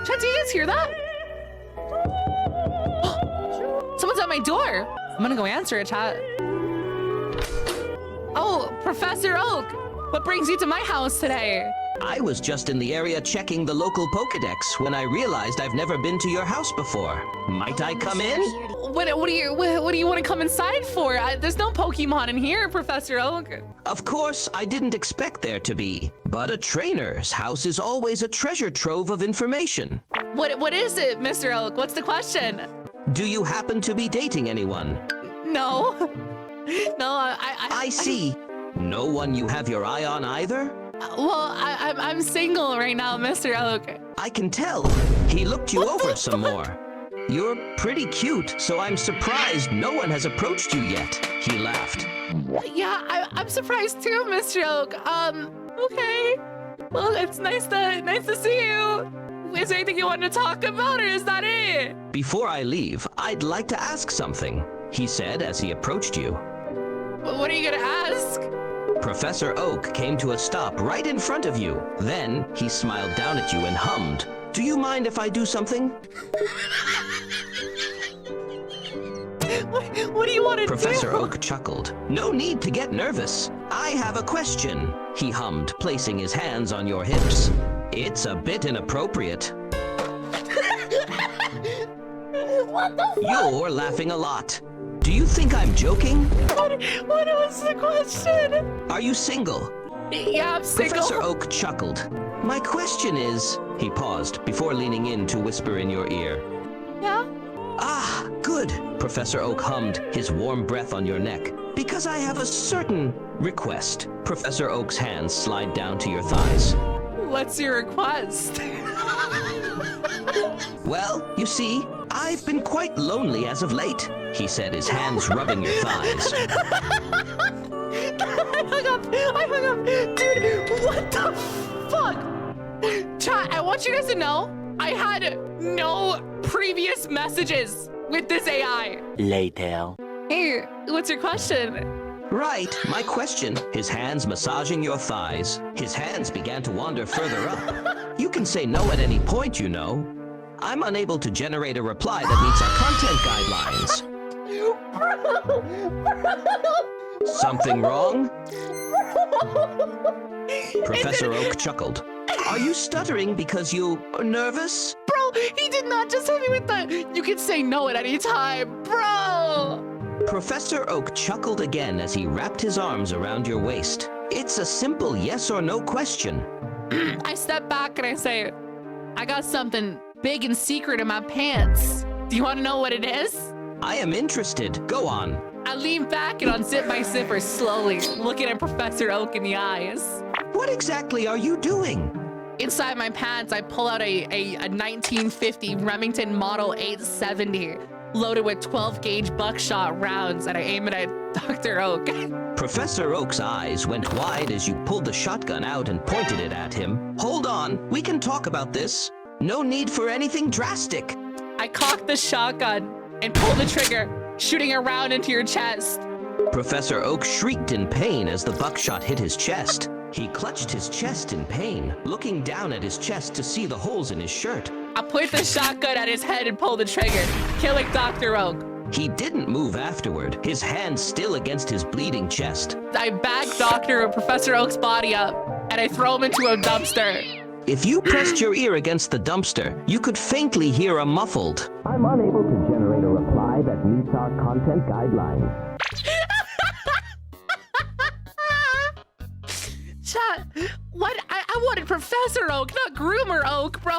Chat, do you guys hear that? Someone's at my door. I'm gonna go answer it, chat. Oh, Professor Oak, what brings you to my house today? I was just in the area checking the local Pokedex when I realized I've never been to your house before. Might I come in? What do you want to come inside for? There's no Pokemon in here, Professor Oak. Of course, I didn't expect there to be, but a trainer's house is always a treasure trove of information. What is it, Mr. Oak? What's the question? Do you happen to be dating anyone? No. No, I see. No one you have your eye on either? Well, I'm single right now, Mr. Oak. I can tell. He looked you over some more. You're pretty cute, so I'm surprised no one has approached you yet. He laughed. Yeah, I'm surprised too, Mr. Oak. Okay. Well, it's nice to see you. Is there anything you want to talk about, or is that it? Before I leave, I'd like to ask something, he said as he approached you. What are you gonna ask? Professor Oak came to a stop right in front of you. Then he smiled down at you and hummed. Do you mind if I do something? What do you want to do? Professor Oak chuckled. No need to get nervous. I have a question, he hummed, placing his hands on your hips. It's a bit inappropriate. What the fuck? You're laughing a lot. Do you think I'm joking? What was the question? Are you single? Yeah, I'm single. Professor Oak chuckled. My question is... He paused before leaning in to whisper in your ear. Yeah? Ah, good, Professor Oak hummed, his warm breath on your neck. Because I have a certain request. Professor Oak's hands slide down to your thighs. What's your request? Well, you see, I've been quite lonely as of late, he said, his hands rubbing your thighs. I hung up. Dude, what the fuck? Chat, I want you guys to know, I had no previous messages with this AI. Later. Hey, what's your question? Right, my question. His hands massaging your thighs. His hands began to wander further up. You can say no at any point, you know. I'm unable to generate a reply that meets our content guidelines. Something wrong? Professor Oak chuckled. Are you stuttering because you are nervous? Bro, he did not just hit me with the, you can say no at any time, bro. Professor Oak chuckled again as he wrapped his arms around your waist. It's a simple yes or no question. I step back and I say, I got something big and secret in my pants. Do you want to know what it is? I am interested. Go on. I lean back and unzip my zipper slowly, looking at Professor Oak in the eyes. What exactly are you doing? Inside my pants, I pull out a 1950 Remington Model 870 loaded with 12-gauge buckshot rounds, and I aim it at Dr. Oak. Professor Oak's eyes went wide as you pulled the shotgun out and pointed it at him. Hold on, we can talk about this. No need for anything drastic. I cock the shotgun and pull the trigger, shooting a round into your chest. Professor Oak shrieked in pain as the buckshot hit his chest. He clutched his chest in pain, looking down at his chest to see the holes in his shirt. I point the shotgun at his head and pull the trigger, killing Dr. Oak. He didn't move afterward, his hand still against his bleeding chest. I bag Professor Oak's body up, and I throw him into a dumpster. If you pressed your ear against the dumpster, you could faintly hear a muffled, I'm unable to generate a reply that meets our content guidelines. Chat, what? I wanted Professor Oak, not Groomer Oak, bro.